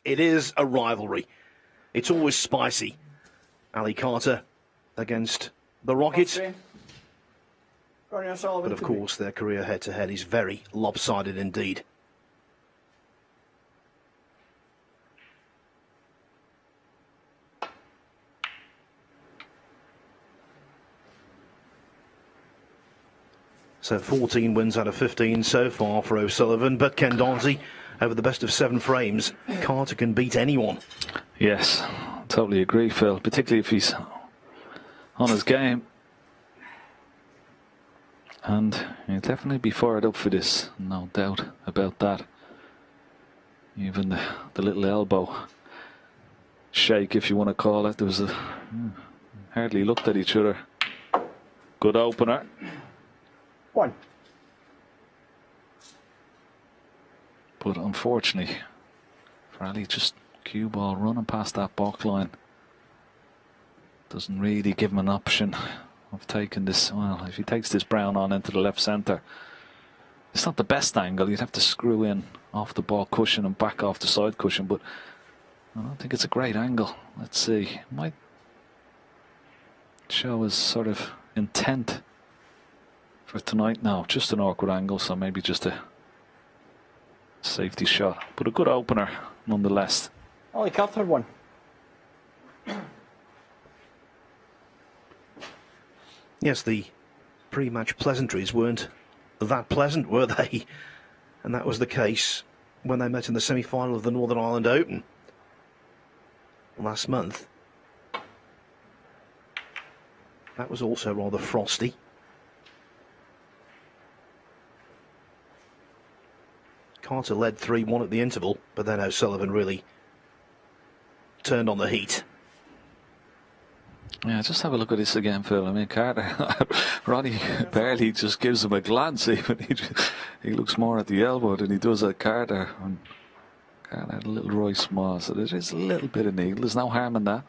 It is a rivalry. It's always spicy. Ali Carter against the Rocket. Ronnie O'Sullivan. But of course, their career head-to-head is very lopsided indeed. So 14 wins out of 15 so far for O'Sullivan, but Ken Donzi, over the best of 7 frames, Carter can beat anyone. Yes, totally agree, Phil, particularly if he's on his game. And he'll definitely be fired up for this, no doubt about that. Even the little elbow shake, if you want to call it, there was a hardly looked at each other. Good opener. 1. But unfortunately for Ali, just cue ball running past that back line doesn't really give him an option of taking this. Well, if he takes this brown on into the left centre, it's not the best angle. You'd have to screw in off the ball cushion and back off the side cushion, but I don't think it's a great angle. Let's see. Might show his sort of intent for tonight. Now just an awkward angle, so maybe just a safety shot, but a good opener nonetheless. Ali Carter 1. Yes, the pre-match pleasantries weren't that pleasant, were they? And that was the case when they met in the semi-final of the Northern Ireland Open last month. That was also rather frosty. Carter led 3-1 at the interval, but then O'Sullivan really turned on the heat. Yeah, just have a look at this again, Phil. I mean, Carter, Ronnie barely just gives him a glance. Even he looks more at the elbow than he does at Carter. And Carter had a little Royce small, so there is a little bit of needle. There's no harm in that.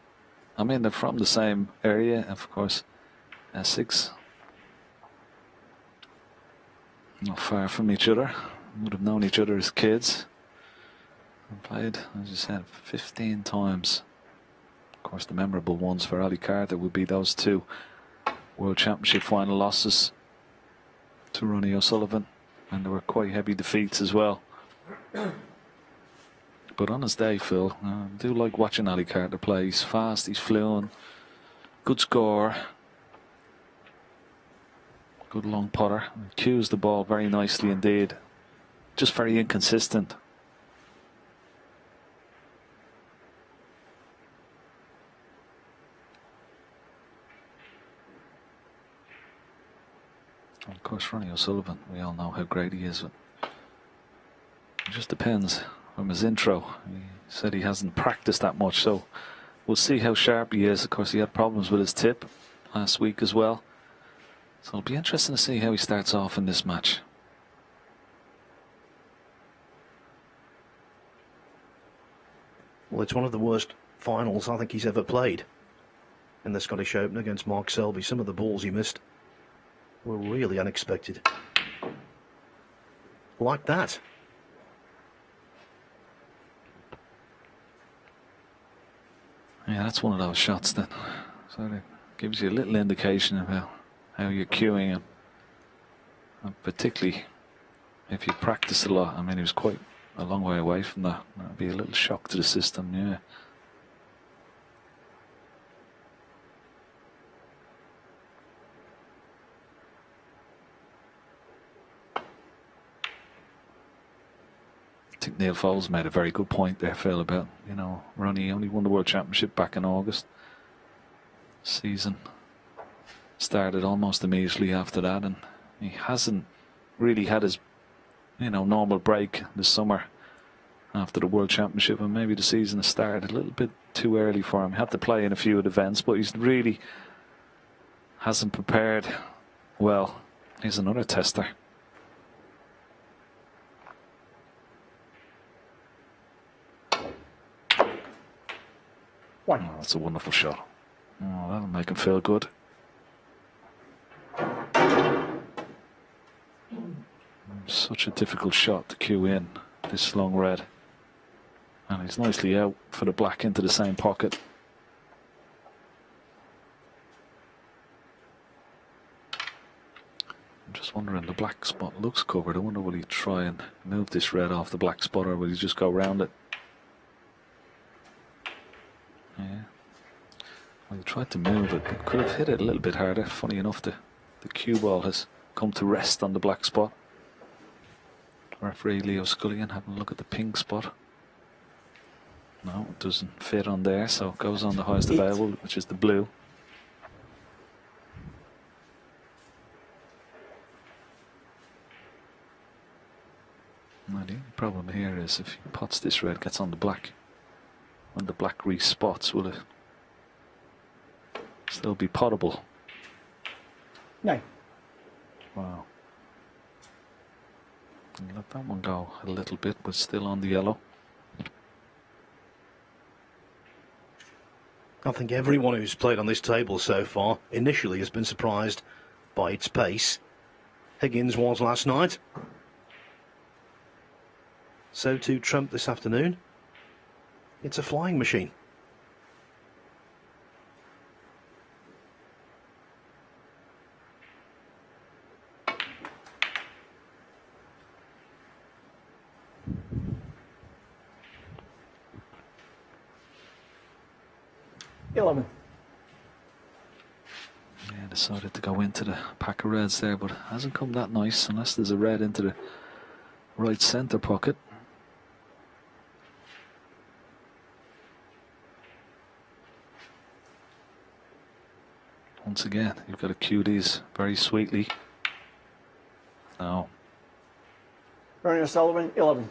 I mean, they're from the same area, of course. Essex, not far from each other. Would have known each other as kids. And played, as you said, 15 times. Of course, the memorable ones for Ali Carter would be those 2 World Championship final losses to Ronnie O'Sullivan, and there were quite heavy defeats as well. But on his day, Phil, I do like watching Ali Carter play. He's fast, he's fluent, good score, good long putter, cues the ball very nicely indeed. Just very inconsistent. And of course, Ronnie O'Sullivan, we all know how great he is. It just depends from his intro. He said he hasn't practiced that much, so we'll see how sharp he is. Of course, he had problems with his tip last week as well. So it'll be interesting to see how he starts off in this match. Well, it's one of the worst finals I think he's ever played in the Scottish Open against Mark Selby. Some of the balls he missed were really unexpected. Like that. Yeah, that's one of those shots that sort of gives you a little indication about how you're cueing, and particularly if you practice a lot. I mean, he was quite a long way away from that. That'd be a little shock to the system, yeah. I think Neil Foles made a very good point there, Phil, about, you know, Ronnie only won the World Championship back in August. Season started almost immediately after that, and he hasn't really had his, you know, normal break this summer after the World Championship, and maybe the season has started a little bit too early for him. He had to play in a few of the events, but he's really hasn't prepared well. Here's another tester. Oh, that's a wonderful shot. Oh, that'll make him feel good. Such a difficult shot to cue in, this long red. And he's nicely out for the black into the same pocket. I'm just wondering, the black spot looks covered. I wonder, will he try and move this red off the black spot, or will he just go around it? Yeah. Well, he tried to move it, but could have hit it a little bit harder. Funny enough, the cue ball has come to rest on the black spot. Referee Leo Scullion having a look at the pink spot. No, it doesn't fit on there, so it goes on the highest available, which is the blue. Now, the only problem here is if he pots this red, gets on the black, when the black re-spots, will it still be potable? No. Wow. And let that one go a little bit, but still on the yellow. I think everyone who's played on this table so far initially has been surprised by its pace. Higgins was last night. So too Trump this afternoon. It's a flying machine. Yeah, decided to go into the pack of reds there, but hasn't come that nice unless there's a red into the right centre pocket. Once again, you've got to cue these very sweetly. No. Ronnie O'Sullivan, 11.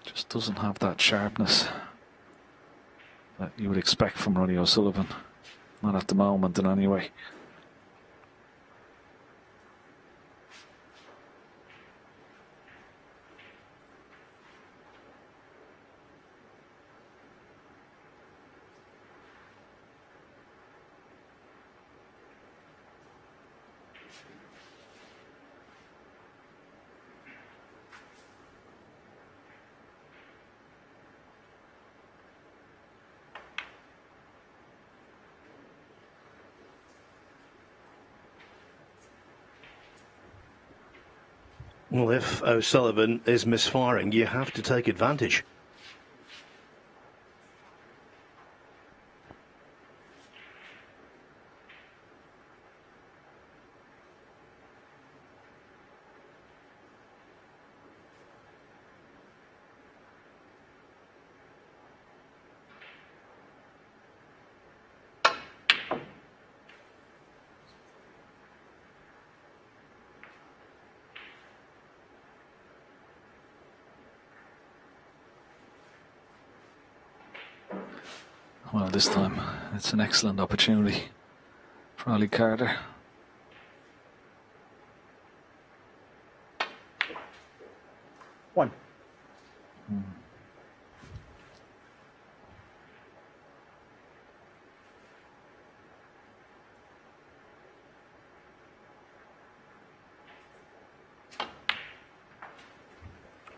Just doesn't have that sharpness that you would expect from Ronnie O'Sullivan. Not at the moment, in any way. Well, if O'Sullivan is misfiring, you have to take advantage. Well, this time it's an excellent opportunity for Ali Carter. One.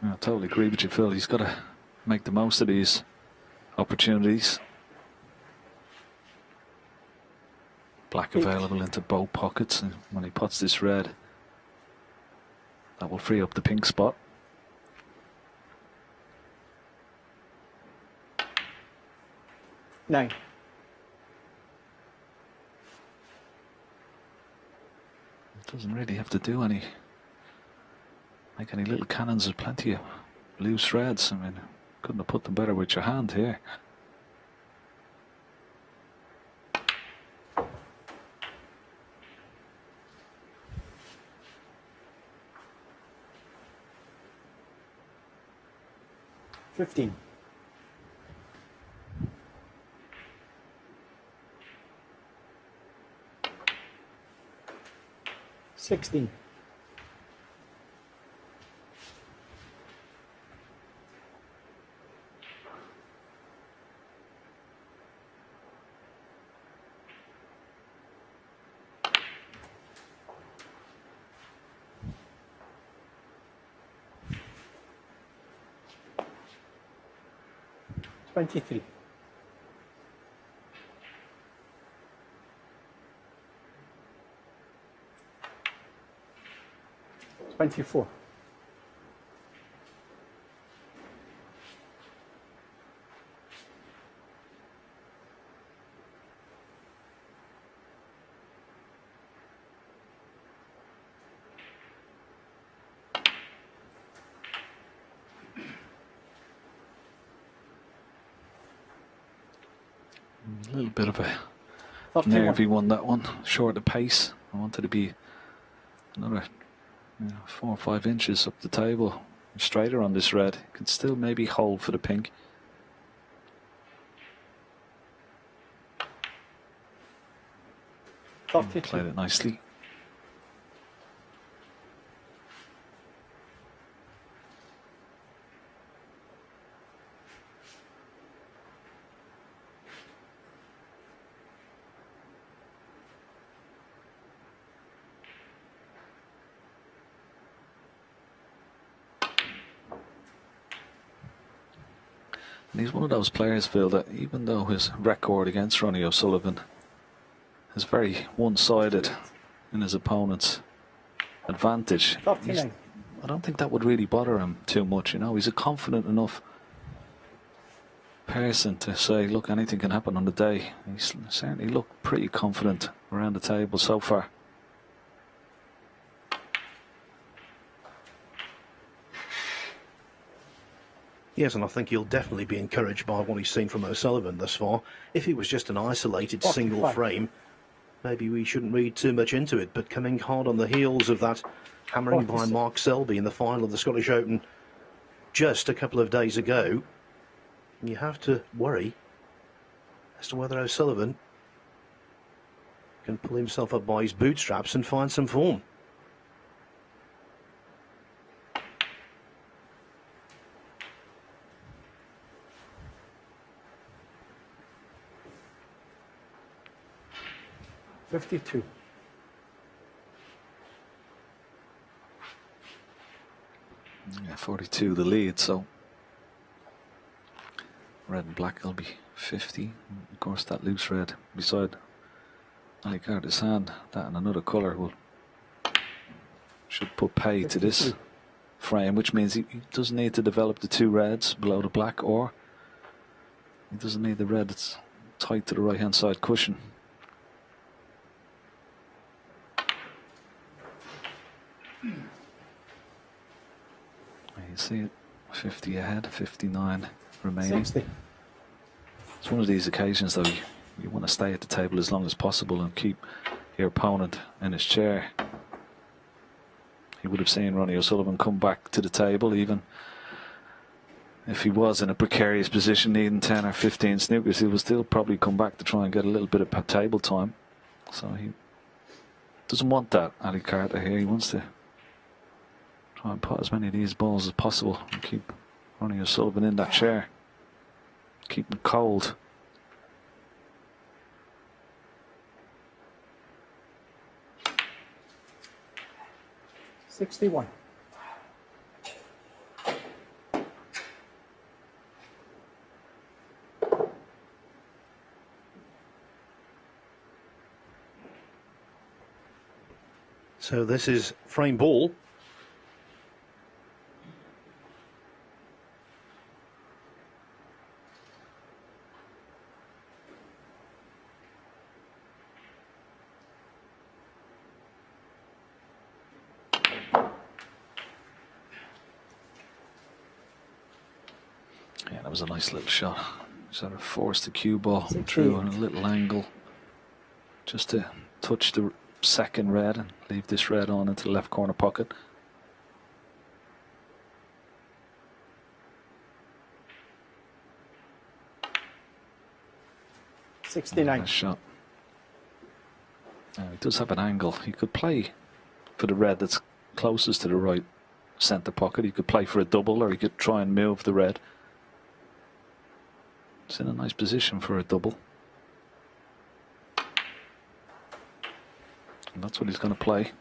I totally agree with you, Phil. He's got to make the most of these opportunities. Black available into both pockets, and when he puts this red, that will free up the pink spot. Nine. It doesn't really have to do any, make any little cannons. There's plenty of loose reds. I mean, couldn't have put them better with your hand here. $15. 16. 23. 24. A little bit of a 31. nervy one, that one. Short of pace. I wanted to be another 4 or 5 inches up the table. Straighter on this red. Could still maybe hold for the pink. Played it nicely. And he's one of those players, Phil, that even though his record against Ronnie O'Sullivan is very one-sided in his opponent's advantage, I don't think that would really bother him too much. You know, he's a confident enough person to say, look, anything can happen on the day. He's certainly looked pretty confident around the table so far. Yes, and I think he'll definitely be encouraged by what he's seen from O'Sullivan thus far. If it was just an isolated single frame, maybe we shouldn't read too much into it, but coming hard on the heels of that hammering by Mark Selby in the final of the Scottish Open just a couple of days ago, you have to worry as to whether O'Sullivan can pull himself up by his bootstraps and find some form. Yeah, 42 the lead, so red and black will be 50. Of course, that loose red beside Ali Carter's hand, that and another colour should put pay to this frame, which means he doesn't need to develop the 2 reds below the black, or he doesn't need the red that's tight to the right hand side cushion. You see it, 50 ahead, 59 remaining. 60. It's one of these occasions, though, you want to stay at the table as long as possible and keep your opponent in his chair. He would have seen Ronnie O'Sullivan come back to the table, even if he was in a precarious position needing 10 or 15 snookers, he will still probably come back to try and get a little bit of table time. So he doesn't want that, Ali Carter here. He wants to try and put as many of these balls as possible and keep Ronnie O'Sullivan in that chair. Keep him cold. $61. So this is frame ball. Yeah, that was a nice little shot. Sort of forced the cue ball through on a little angle just to touch the second red and leave this red on into the left corner pocket. $69. Nice shot. Now, he does have an angle. He could play for the red that's closest to the right centre pocket. He could play for a double, or he could try and move the red. It's in a nice position for a double. And that's what he's going to play.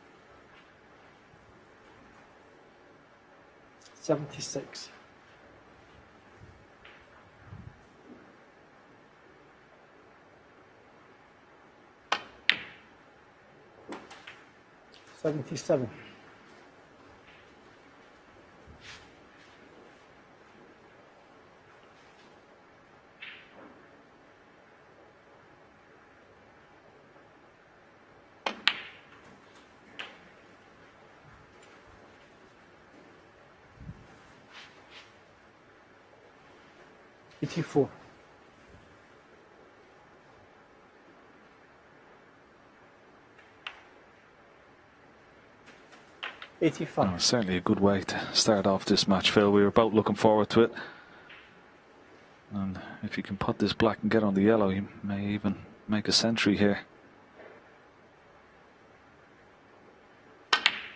76. 77. $84. $85. Certainly a good way to start off this match, Phil. We were both looking forward to it. And if you can put this black and get on the yellow, you may even make a century here.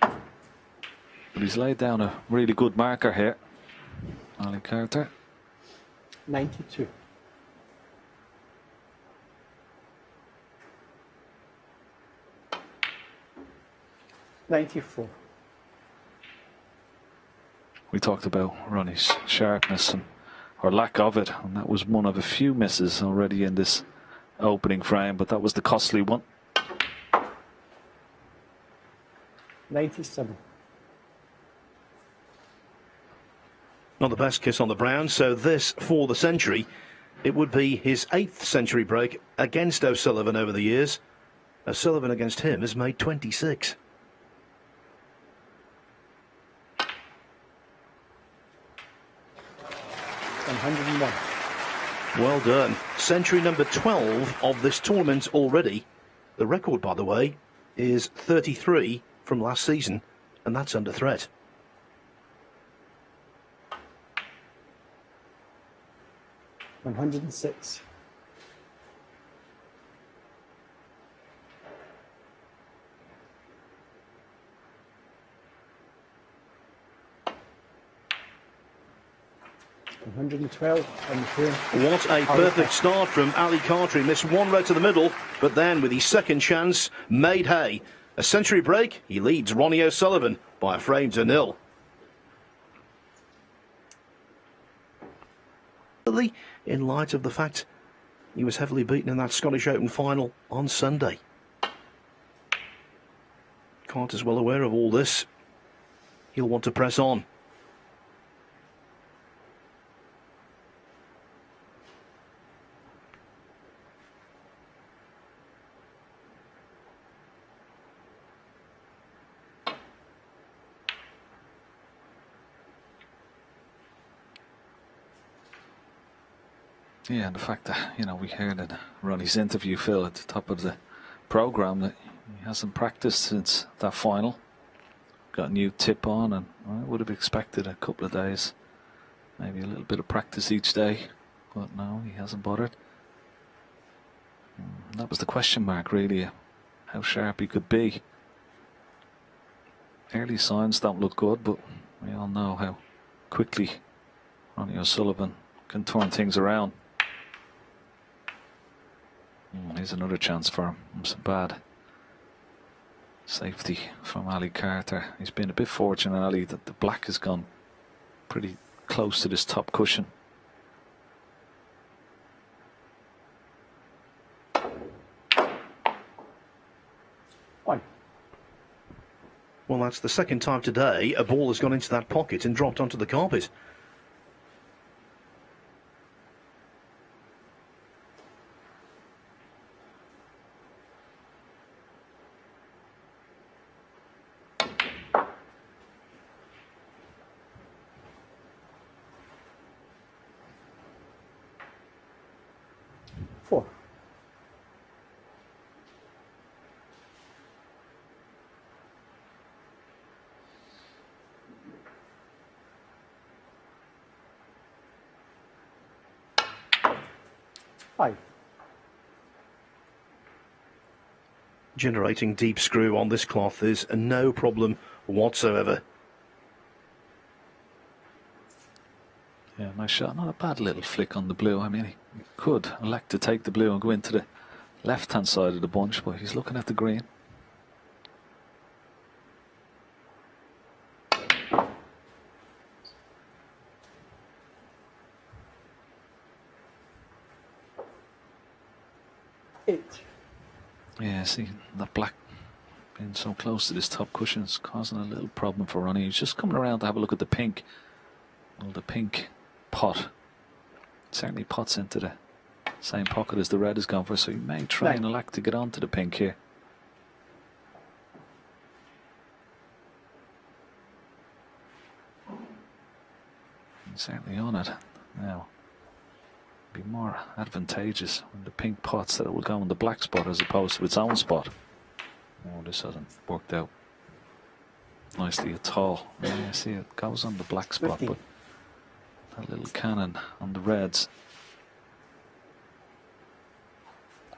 But he's laid down a really good marker here, Ali Carter. 92. $94. We talked about Ronnie's sharpness or lack of it, and that was one of a few misses already in this opening frame, but that was the costly one. 97. Not the best kiss on the brown, so this for the century. It would be his 8th century break against O'Sullivan over the years. O'Sullivan against him has made 26. $101. Well done. Century number 12 of this tournament already. The record, by the way, is 33 from last season, and that's under threat. $106. $112 on the turn. What a perfect start from Ali Carter. He missed one red to the middle, but then with his second chance, made hay. A century break, he leads Ronnie O'Sullivan by a frame to nil. In light of the fact he was heavily beaten in that Scottish Open final on Sunday. Carter's well aware of all this. He'll want to press on. Yeah, and the fact that, we heard in Ronnie's interview, Phil, at the top of the programme, that he hasn't practiced since that final. Got a new tip on, and I would have expected a couple of days, maybe a little bit of practice each day, but no, he hasn't bothered. That was the question mark, really, how sharp he could be. Early signs don't look good, but we all know how quickly Ronnie O'Sullivan can turn things around. Here's another chance for him. Some bad safety from Ali Carter. He's been a bit fortunate, Ali, that the black has gone pretty close to this top cushion. One. Well, that's the second time today a ball has gone into that pocket and dropped onto the carpet. Four. Five. Generating deep screw on this cloth is no problem whatsoever. Yeah, nice shot. Not a bad little flick on the blue. I mean, he could elect to take the blue and go into the left-hand side of the bunch, but he's looking at the green. Eight. Yeah, see, that black being so close to this top cushion is causing a little problem for Ronnie. He's just coming around to have a look at the pink. Well, the pink pot certainly pots into the same pocket as the red has gone for, so he may try and elect to get onto the pink here. He's certainly on it now. Be more advantageous when the pink pots that it will go in the black spot as opposed to its own spot. Oh, this hasn't worked out nicely at all. Yeah, see, it goes on the black spot, 15. but that little cannon on the reds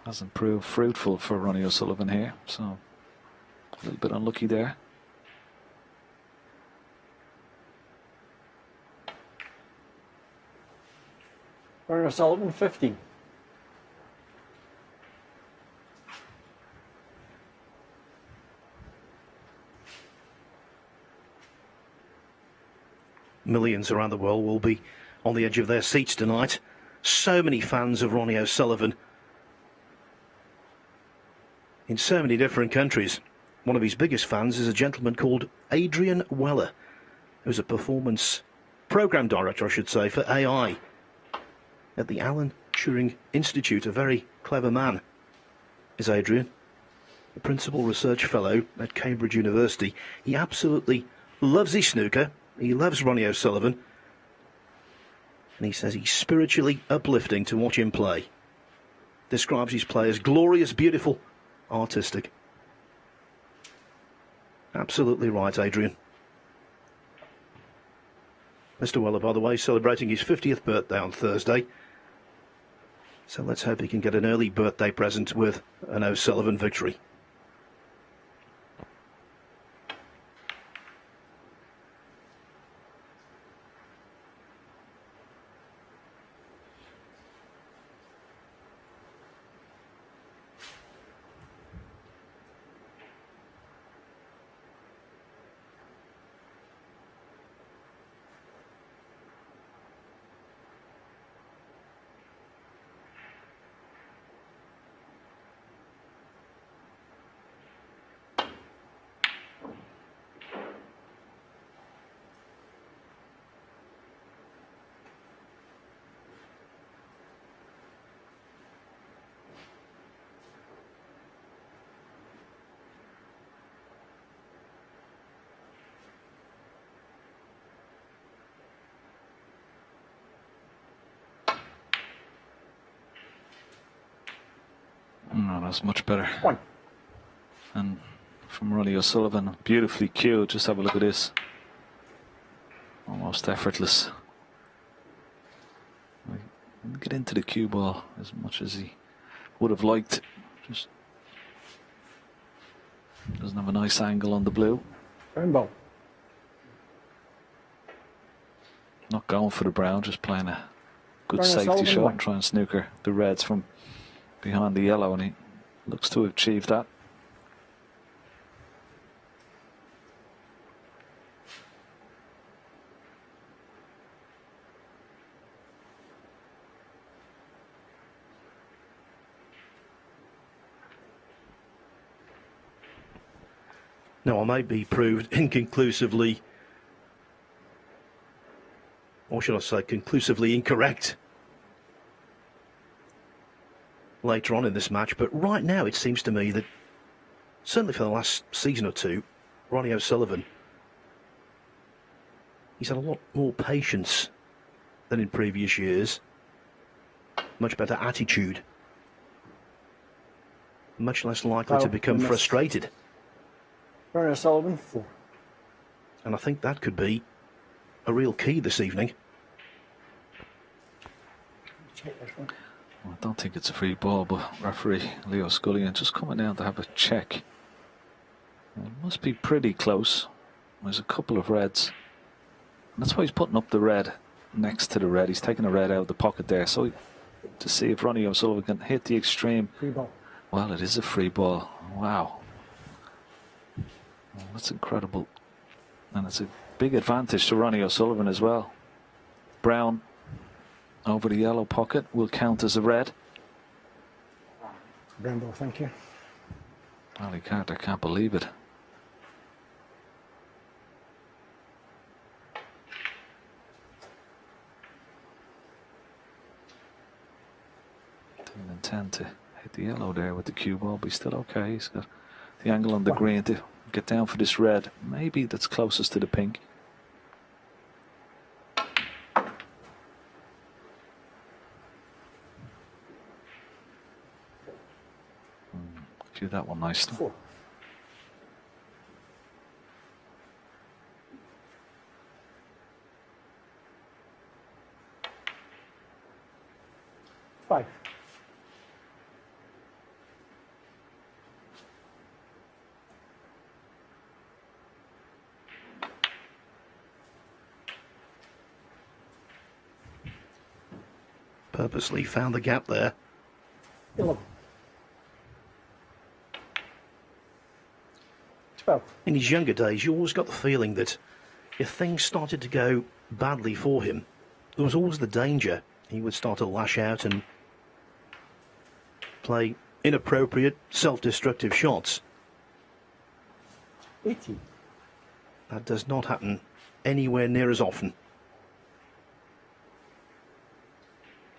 hasn't proved fruitful for Ronnie O'Sullivan here, so a little bit unlucky there. Ronnie O'Sullivan, 15. Millions around the world will be on the edge of their seats tonight. So many fans of Ronnie O'Sullivan in so many different countries. One of his biggest fans is a gentleman called Adrian Weller, who's a performance program director, I should say, for AI at the Alan Turing Institute. A very clever man is Adrian, a principal research fellow at Cambridge University. He absolutely loves his snooker. He loves Ronnie O'Sullivan, and he says he's spiritually uplifting to watch him play. Describes his play as glorious, beautiful, artistic. Absolutely right, Adrian. Mr. Weller, by the way, celebrating his 50th birthday on Thursday. So let's hope he can get an early birthday present with an O'Sullivan victory. No, that's much better. 1. And from Ronnie O'Sullivan, beautifully cued. Just have a look at this. Almost effortless. Didn't get into the cue ball as much as he would have liked. Just doesn't have a nice angle on the blue. Rainbow. Not going for the brown, just playing a good Ronnie safety O'Sullivan shot won. and trying to snooker the reds from behind the yellow, and he looks to have achieved that. Now, I may be proved inconclusively, or should I say conclusively incorrect later on in this match, but right now it seems to me that, certainly for the last season or two, Ronnie O'Sullivan, he's had a lot more patience than in previous years, much better attitude, much less likely to become frustrated. Ronnie O'Sullivan, 4. And I think that could be a real key this evening. Check this one. Well, I don't think it's a free ball, but referee Leo Scullion just coming down to have a check. It must be pretty close. There's a couple of reds. And that's why he's putting up the red next to the red. He's taking a red out of the pocket there. So to see if Ronnie O'Sullivan can hit the extreme. Free ball. Well, it is a free ball. Wow. Well, that's incredible. And it's a big advantage to Ronnie O'Sullivan as well. Brown over the yellow pocket will count as a red. Rainbow, thank you. Ali Carter can't believe it. And 10 to hit the yellow there with the cue ball, but he's still okay. He's got the angle on the green to get down for this red. Maybe that's closest to the pink. Cue that one nicely. 4. Five. Purposely found the gap there. 11. 12. In his younger days, you always got the feeling that if things started to go badly for him, there was always the danger he would start to lash out and play inappropriate, self-destructive shots. 18. That does not happen anywhere near as often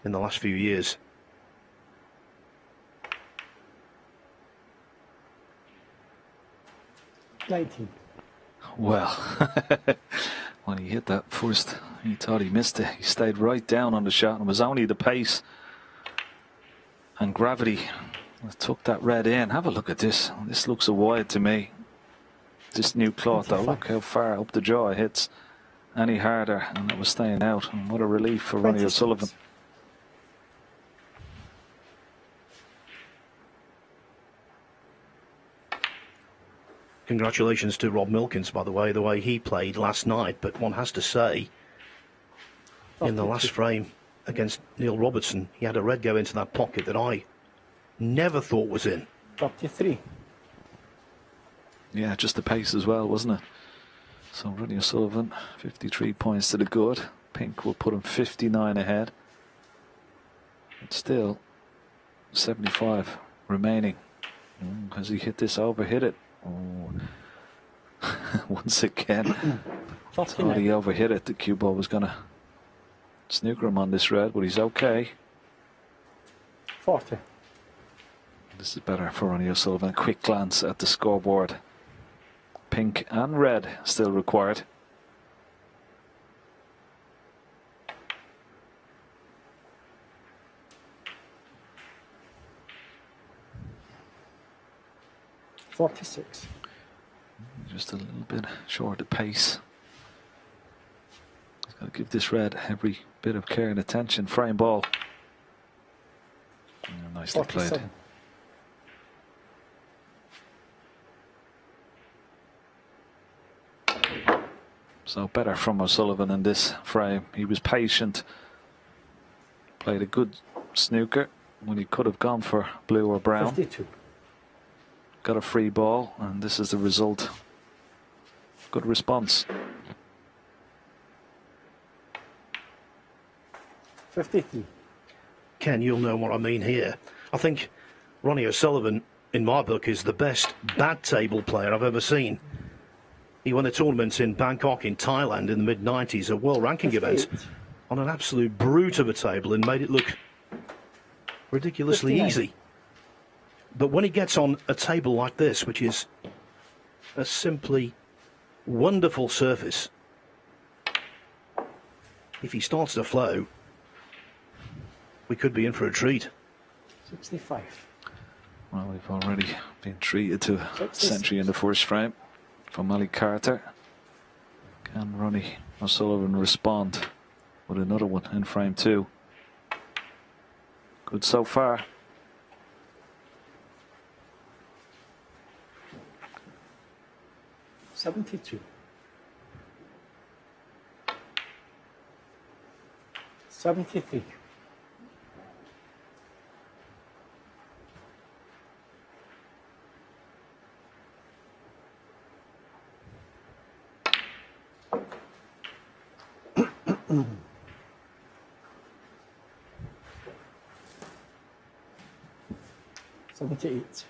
in the last few years. Well, when he hit that first, he thought he missed it. He stayed right down on the shot, and it was only the pace and gravity that took that red in. Have a look at this. This looks a wide to me. This new cloth, though, look how far up the jaw it hits. Any harder, and it was staying out. And what a relief for Ronnie O'Sullivan. Congratulations to Rob Milkins, by the way he played last night. But one has to say, in the last frame against Neil Robertson, he had a red go into that pocket that I never thought was in. 43. Yeah, just the pace as well, wasn't it? So Ronnie O'Sullivan, 53 points to the good. Pink will put him 59 ahead. But still, 75 remaining. Has he hit this over? Hit it. Oh. Once again, thought he overhit it. The cue ball was going to snooker him on this red, but he's okay. 40. This is better for Ronnie O'Sullivan. A quick glance at the scoreboard. Pink and red still required. Just a little bit short of pace. He's got to give this red every bit of care and attention. Frame ball. Nicely 47. played. So better from O'Sullivan in this frame. He was patient. Played a good snooker when he could have gone for blue or brown. 52. Got a free ball, and this is the result. Good response. 53. Ken, you'll know what I mean here. I think Ronnie O'Sullivan, in my book, is the best bad table player I've ever seen. He won a tournament in Bangkok in Thailand in the mid-90s, a world ranking event, on an absolute brute of a table and made it look ridiculously 59. easy. But when he gets on a table like this, which is a simply wonderful surface, if he starts to flow, we could be in for a treat. 65. Well, we've already been treated to a 66. century in the first frame from Ali Carter. Can Ronnie O'Sullivan respond with another one in frame two? Good so far. $72. 73. $78.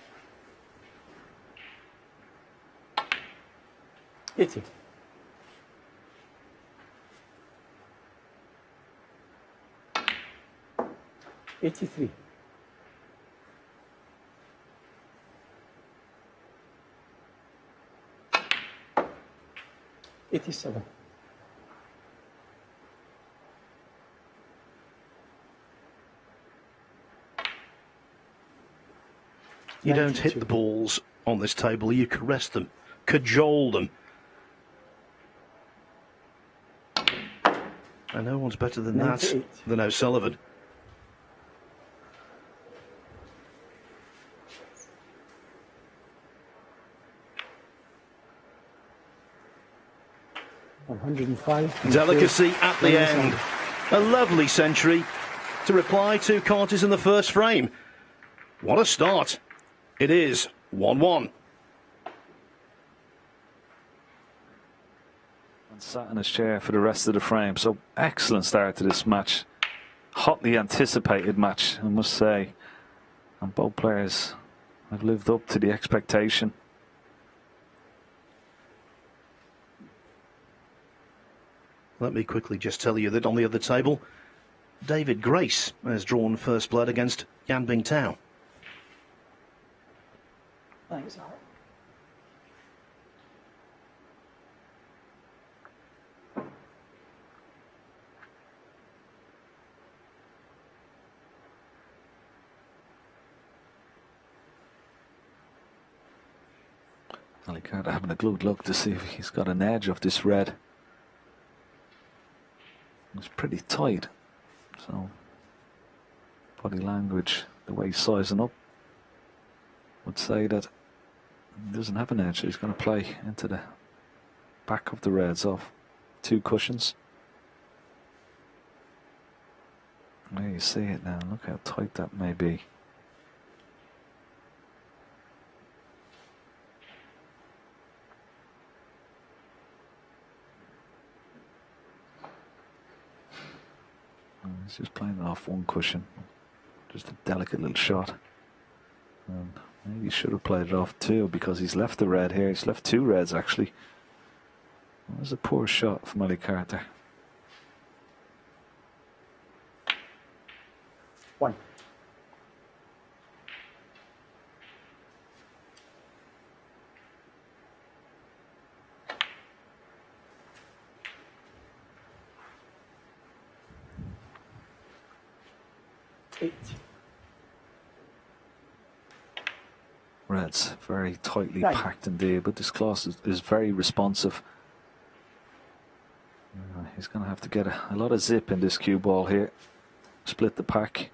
80. 83. 87. You don't hit the balls on this table, you caress them, cajole them. And no one's better than 98. that than O'Sullivan. Delicacy at the end. A lovely century to reply to Carter's in the first frame. What a start. It is 1-1. And sat in his chair for the rest of the frame. So excellent start to this match. Hotly anticipated match, I must say. And both players have lived up to the expectation. Let me quickly just tell you that on the other table, David Grace has drawn first blood against Yan Bingtao. Thanks, Art. Ali Carter having a good look to see if he's got an edge of this red. It's pretty tight, so body language, the way he's sizing up, would say that he doesn't have an edge. He's going to play into the back of the reds off 2 cushions. There you see it now. Look how tight that may be. He's just playing it off 1 cushion. Just a delicate little shot. And maybe he should have played it off 2 because he's left the red here. He's left 2 reds actually. That was a poor shot from Ali Carter. 1. Reds very tightly 9. packed indeed, but this class is very responsive. He's going to have to get a lot of zip in this cue ball here. Split the pack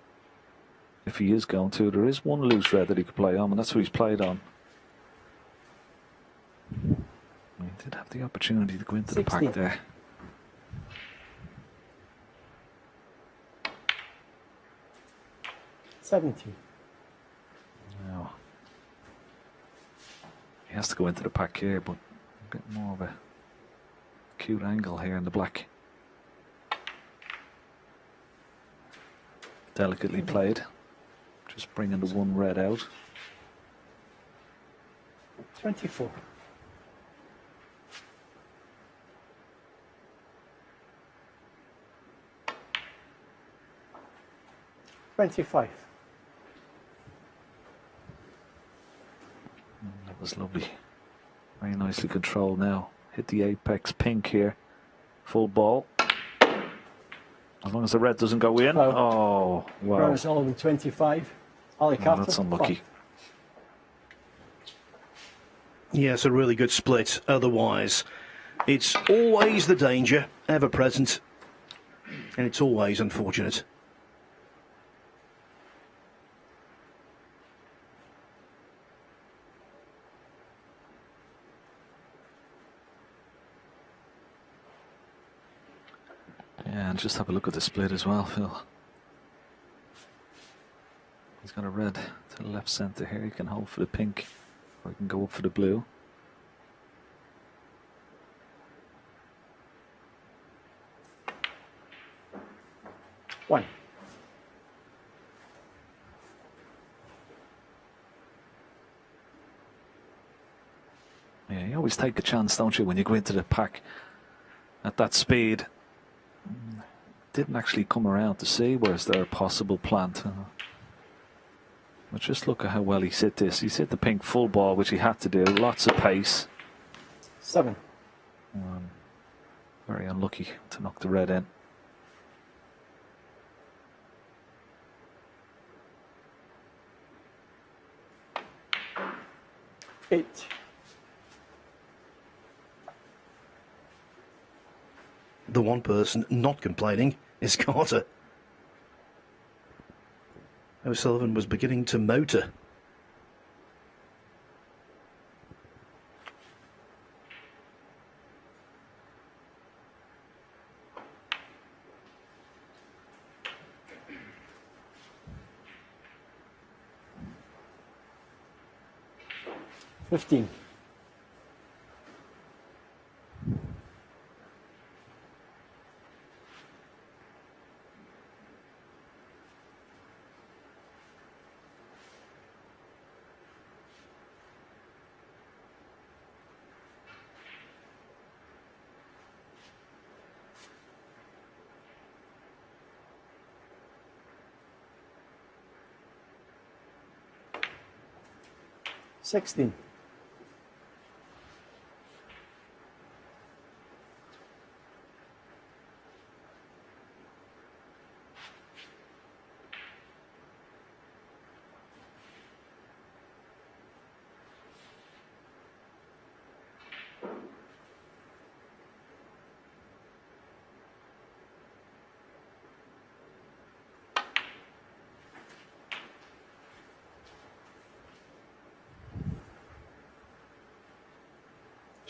if he is going to. There is 1 loose red that he could play on, and that's what he's played on. He did have the opportunity to go into 16. the pack there. $70. Now, he has to go into the pack here, but a bit more of a cute angle here in the black. Delicately played, just bringing the 1 red out. 24. 25. That was lovely. Very nicely controlled now. Hit the apex pink here. Full ball. As long as the red doesn't go in. Oh, wow. Ronnie O'Sullivan 25. Ali Carter. That's unlucky. 5. Yes, a really good split. Otherwise, it's always the danger, ever present, and it's always unfortunate. Yeah, and just have a look at the split as well, Phil. He's got a red to the left centre here. He can hold for the pink, or he can go up for the blue. One. Yeah, you always take a chance, don't you, when you go into the pack at that speed. Didn't actually come around to see where's there a possible plant. But just look at how well he's hit this. He's hit the pink full ball, which he had to do. Lots of pace. 7. Very unlucky to knock the red in. Eight. The one person not complaining is Carter. O'Sullivan was beginning to motor. $15. $16.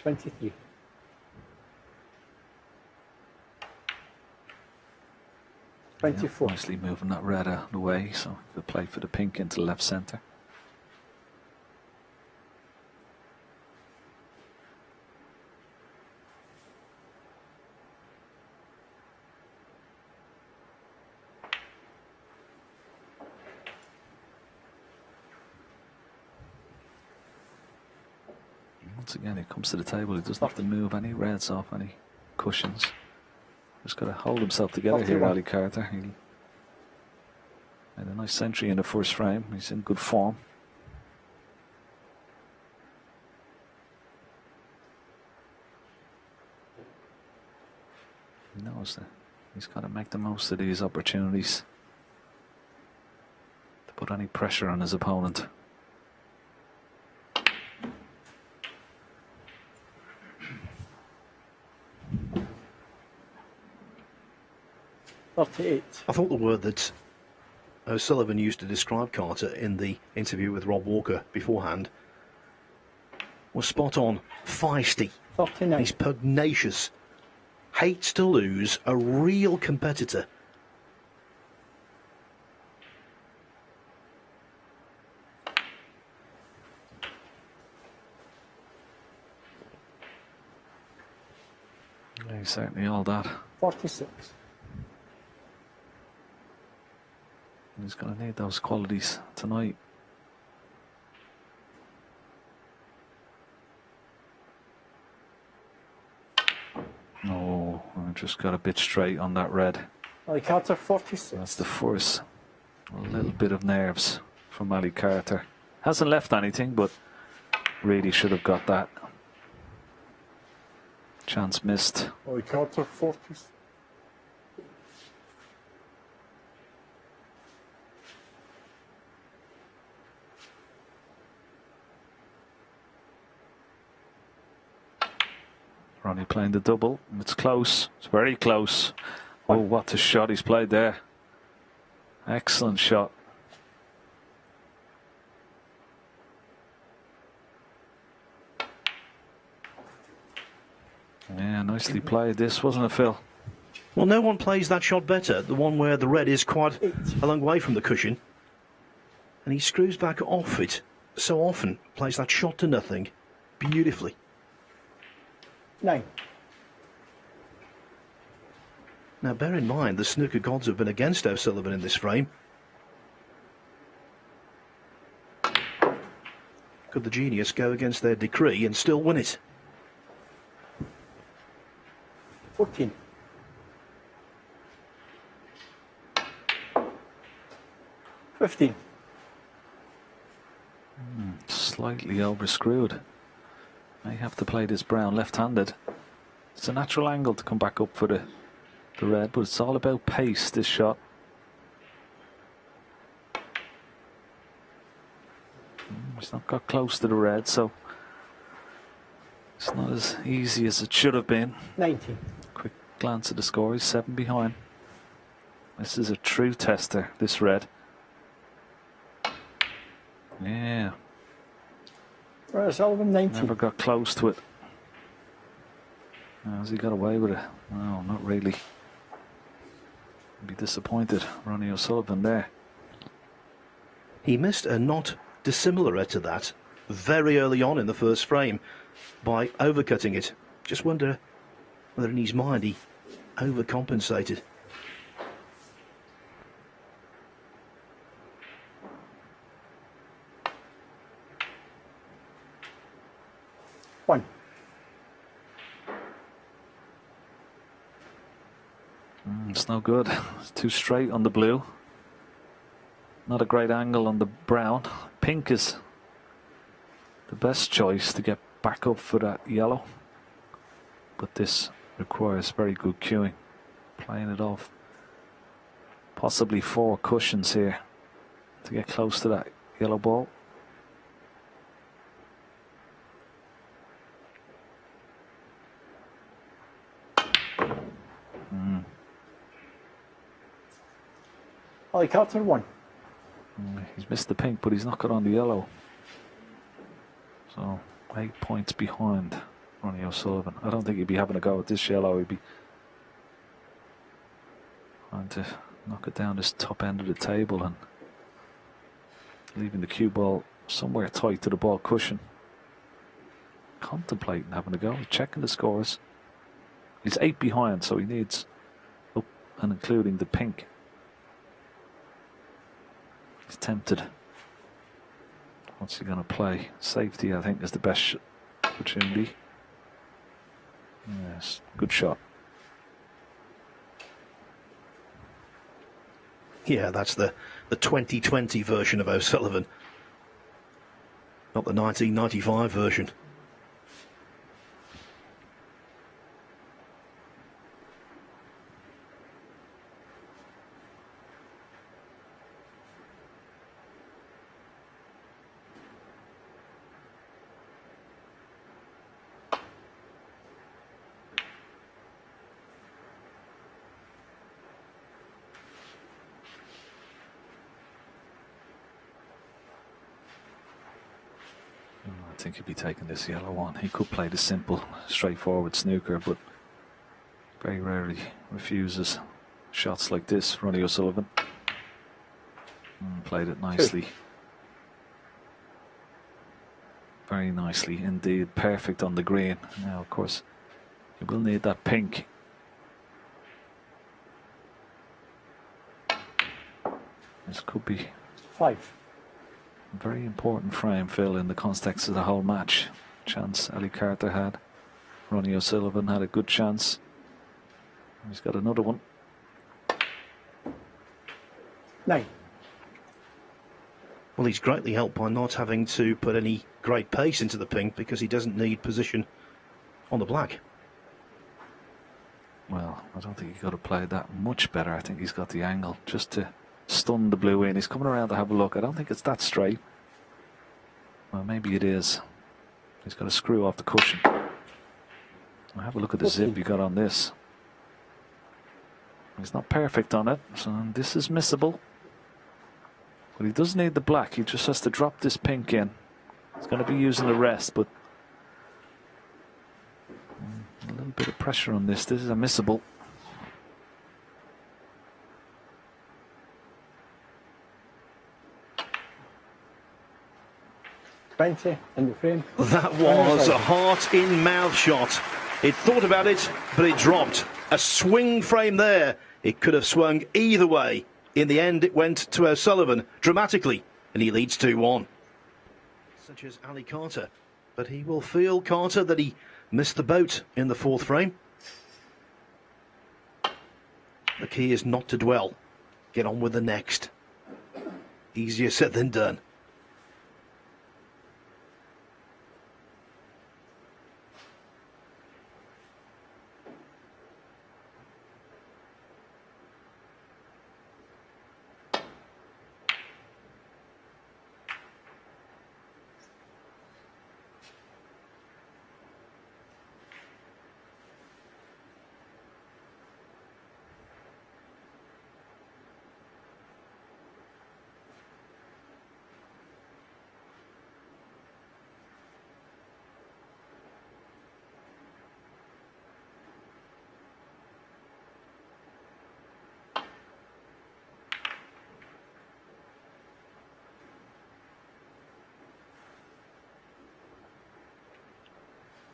$23. Yeah, 24. nicely moving that red out of the way, so the play for the pink into the left centre. Once again, he comes to the table. He doesn't have to move any reds off any cushions. Just got to hold himself together here, 41. Ali Carter. He had a nice century in the first frame. He's in good form. He knows that he's got to make the most of these opportunities to put any pressure on his opponent. $38. I thought the word that O'Sullivan used to describe Carter in the interview with Rob Walker beforehand was spot on. Feisty. 39. He's pugnacious. Hates to lose. A real competitor. Yeah, he's certainly all that. 46. He's going to need those qualities tonight. Oh, I just got a bit straight on that red. Ali Carter, 46. That's the force. A little bit of nerves from Ali Carter. Hasn't left anything, but really should have got that. Chance missed. Ali Carter, 46. Ronnie playing the double. It's close. It's very close. Oh, what a shot he's played there. Excellent shot. Yeah, nicely played this, wasn't it, Phil? Well, no one plays that shot better. The one where the red is quite a long way from the cushion. And he screws back off it so often. Plays that shot to nothing beautifully. 9. Now, bear in mind, the snooker gods have been against O'Sullivan in this frame. Could the genius go against their decree and still win it? 14. $15. Slightly overscrewed. May have to play this brown left-handed. It's a natural angle to come back up for the red, but it's all about pace, this shot. It's not got close to the red, so it's not as easy as it should have been. 19. Quick glance at the score, he's 7 behind. This is a true tester, this red. Yeah. Ronnie O'Sullivan, 19. Never got close to it. Has he got away with it? No, not really. I'd be disappointed. Ronnie O'Sullivan there. He missed a not dissimilar to that very early on in the first frame by overcutting it. Just wonder whether in his mind he overcompensated. One. It's no good. It's too straight on the blue. Not a great angle on the brown. Pink is the best choice to get back up for that yellow. But this requires very good cueing. Playing it off. Possibly 4 cushions here to get close to that yellow ball. Ollie Carter, 1. He's missed the pink, but he's not got on the yellow. So 8 points behind Ronnie O'Sullivan. I don't think he'd be having a go at this yellow. He'd be trying to knock it down this top end of the table and leaving the cue ball somewhere tight to the ball cushion. Contemplating having a go, checking the scores. He's 8 behind, so he needs up and including the pink. He's tempted. What's he going to play? Safety, I think, is the best opportunity. Yes, good shot. Yeah, that's the 2020 version of O'Sullivan, not the 1995 version. I think he'd be taking this yellow one. He could play the simple, straightforward snooker, but very rarely refuses shots like this. Ronnie O'Sullivan played it nicely. Very nicely indeed. Perfect on the green. Now, of course, he will need that pink. This could be 5. a very important frame, Phil, in the context of the whole match. Chance Ali Carter had. Ronnie O'Sullivan had a good chance. He's got another one. 9. Well, he's greatly helped by not having to put any great pace into the pink because he doesn't need position on the black. Well, I don't think he could have played that much better. I think he's got the angle just to stun the blue in. He's coming around to have a look. I don't think it's that straight. Well, maybe it is. He's got to screw off the cushion. I'll have a look at the zip he got on this. He's not perfect on it, so this is missable. But he does need the black. He just has to drop this pink in. He's going to be using the rest, but a little bit of pressure on this. This is a missable. $20 in the frame. That was a heart-in-mouth shot. It thought about it, but it dropped. A swing frame there. It could have swung either way. In the end, it went to O'Sullivan dramatically, and he leads 2-1. such as Ali Carter, but he will feel, Carter, that he missed the boat in the fourth frame. The key is not to dwell. Get on with the next. Easier said than done.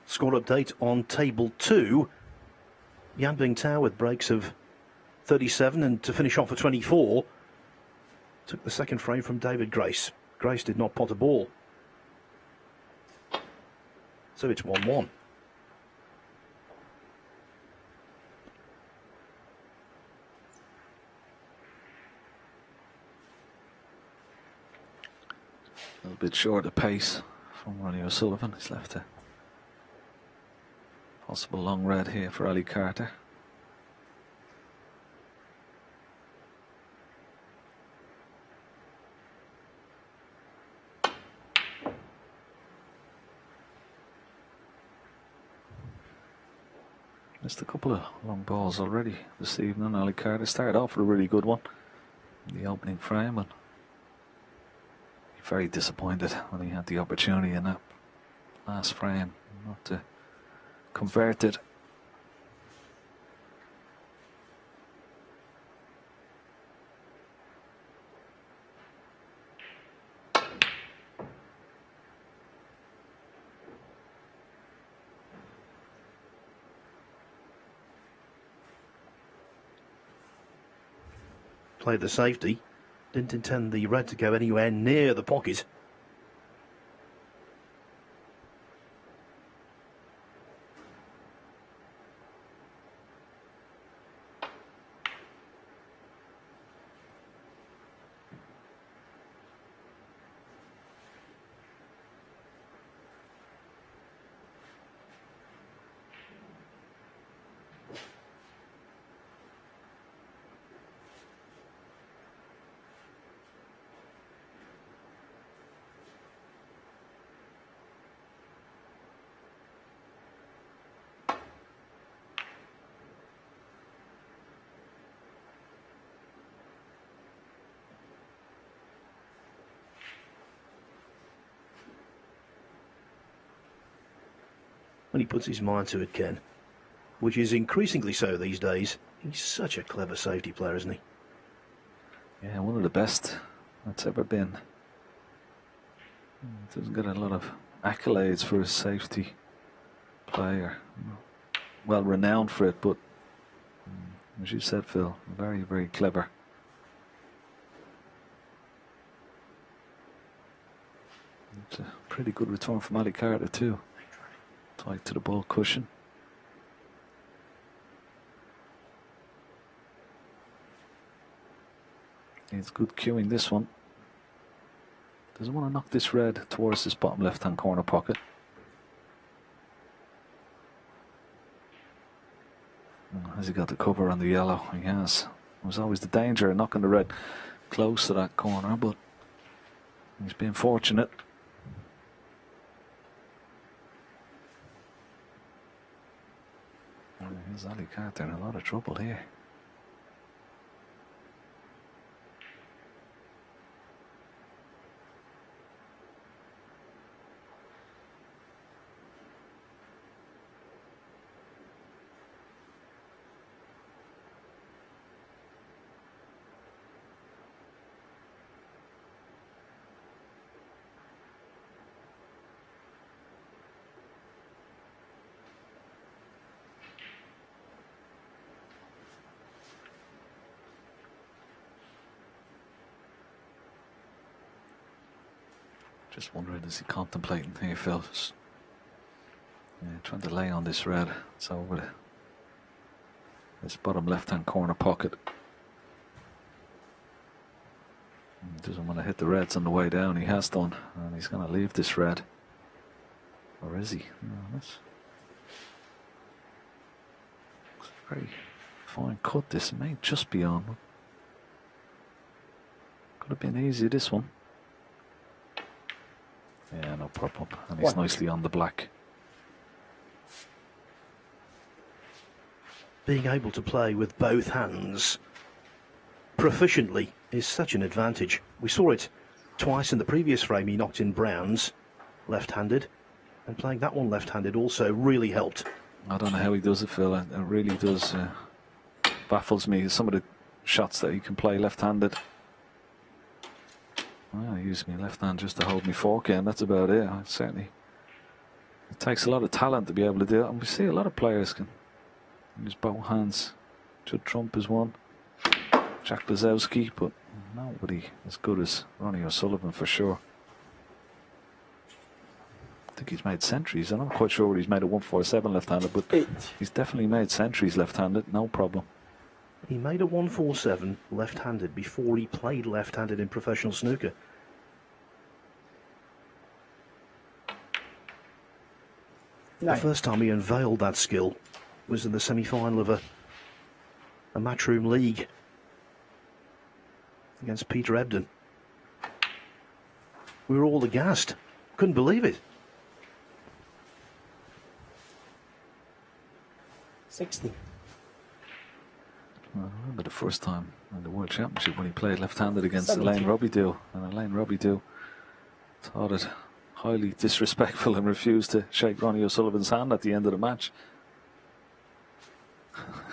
Score update on table 2. Yan Bingtao with breaks of 37 and to finish off at 24. Took the second frame from David Grace. Grace did not pot a ball. So it's 1-1. A little bit short of pace from Ronnie O'Sullivan. He's left a possible long red here for Ali Carter. Missed a couple of long balls already this evening. Ali Carter started off with a really good one in the opening frame, and very disappointed when he had the opportunity in that last frame not to convert it. Played the safety. Didn't intend the red to go anywhere near the pocket. When he puts his mind to it, Ken, which is increasingly so these days, he's such a clever safety player, isn't he? Yeah, one of the best that's ever been. Doesn't get a lot of accolades for his safety player. Well renowned for it, but as you said, Phil, very, very clever. It's a pretty good return from Ali Carter too. Tight to the ball cushion. He's good cueing this one. Doesn't want to knock this red towards his bottom left hand corner pocket. Has he got the cover on the yellow? He has. There's always the danger of knocking the red close to that corner, but he's been fortunate. Here's Ali Carter in a lot of trouble here. Just wondering, is he contemplating here, Phil? Yeah, trying to lay on this red. It's over this bottom left-hand corner pocket. He doesn't want to hit the reds on the way down. He has done, and he's going to leave this red. Or is he? No, that's a very fine cut. This may just be on. Could have been easy, this one. Yeah, no problem. And he's nicely on the black. Being able to play with both hands proficiently is such an advantage. We saw it twice in the previous frame. He knocked in browns left-handed, and playing that one left-handed also really helped. I don't know how he does it, Phil. It really does baffles me. Some of the shots that he can play left-handed. Well, I use my left hand just to hold my fork in. That's about it. Certainly, it takes a lot of talent to be able to do it, and we see a lot of players can use both hands. Judd Trump is one, Jack Blazowski, but nobody as good as Ronnie O'Sullivan for sure. I think he's made centuries. I'm not quite sure what he's made a 147 left-handed, but he's definitely made centuries left-handed, no problem. He made a 147 left-handed before he played left-handed in professional snooker. The first time he unveiled that skill was in the semi-final of a Matchroom League against Peter Ebden. We were all aghast. Couldn't believe it. 60. I remember the first time in the World Championship when he played left-handed against Elaine 17. Robidoux, and Elaine Robidoux thought it highly disrespectful and refused to shake Ronnie O'Sullivan's hand at the end of the match.